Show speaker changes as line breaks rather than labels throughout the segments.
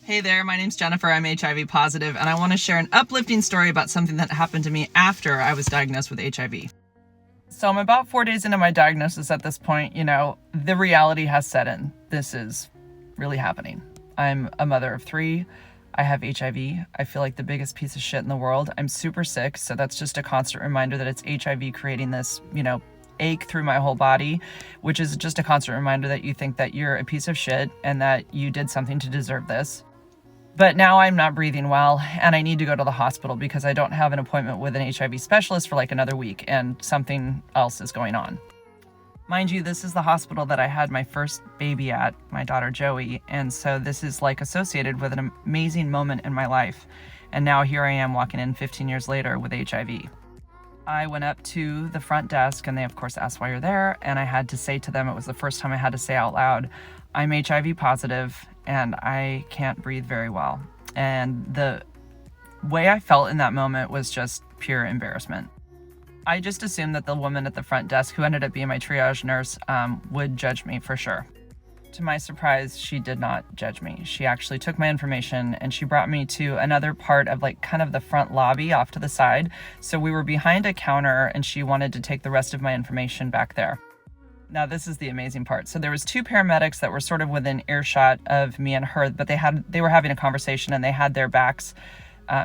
Hey there, my name's Jennifer. I'm HIV positive, and I want to share an uplifting story about something that happened to me after I was diagnosed with HIV. So I'm about 4 days into my diagnosis at this point. The reality has set in. This is really happening. I'm a mother of 3. I have HIV. I feel like the biggest piece of shit in the world. I'm super sick, so that's just a constant reminder that it's HIV creating this, ache through my whole body, which is just a constant reminder that you think that you're a piece of shit and that you did something to deserve this. But now I'm not breathing well, and I need to go to the hospital because I don't have an appointment with an HIV specialist for like another week, and something else is going on. Mind you, this is the hospital that I had my first baby at, my daughter Joey, and so this is like associated with an amazing moment in my life. And now here I am walking in 15 years later with HIV. I went up to the front desk, and they of course asked why you're there, and I had to say to them, it was the first time I had to say out loud, I'm HIV positive and I can't breathe very well. And the way I felt in that moment was just pure embarrassment. I just assumed that the woman at the front desk, who ended up being my triage nurse, would judge me for sure. To my surprise, she did not judge me. She actually took my information and she brought me to another part of kind of the front lobby off to the side. So we were behind a counter and she wanted to take the rest of my information back there. Now, this is the amazing part. So there was 2 paramedics that were sort of within earshot of me and her, but they were having a conversation and they had their backs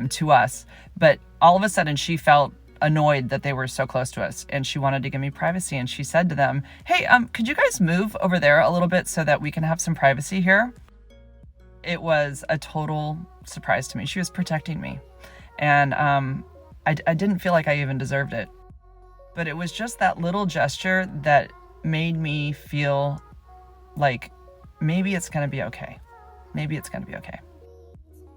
to us. But all of a sudden she felt annoyed that they were so close to us and she wanted to give me privacy. And she said to them, hey, could you guys move over there a little bit so that we can have some privacy here? It was a total surprise to me. She was protecting me. And I didn't feel like I even deserved it. But it was just that little gesture that made me feel like maybe it's going to be okay. Maybe it's going to be okay.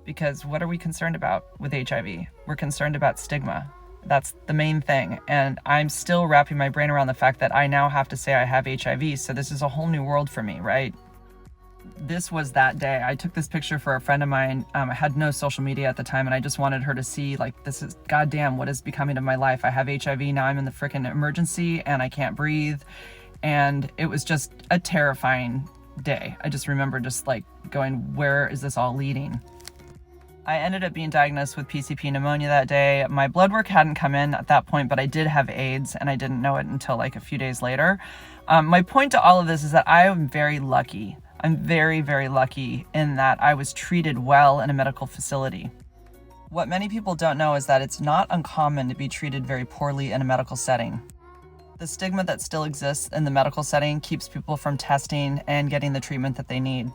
Because what are we concerned about with HIV? We're concerned about stigma. That's the main thing. And I'm still wrapping my brain around the fact that I now have to say I have HIV. So this is a whole new world for me, right? This was that day. I took this picture for a friend of mine. I had no social media at the time, and I just wanted her to see, this is goddamn what is becoming of my life. I have HIV. Now I'm in the freaking emergency and I can't breathe. And it was just a terrifying day. I just remember going, where is this all leading? I ended up being diagnosed with PCP pneumonia that day. My blood work hadn't come in at that point, but I did have AIDS and I didn't know it until a few days later. My point to all of this is that I am very lucky. I'm very, very lucky in that I was treated well in a medical facility. What many people don't know is that it's not uncommon to be treated very poorly in a medical setting. The stigma that still exists in the medical setting keeps people from testing and getting the treatment that they need.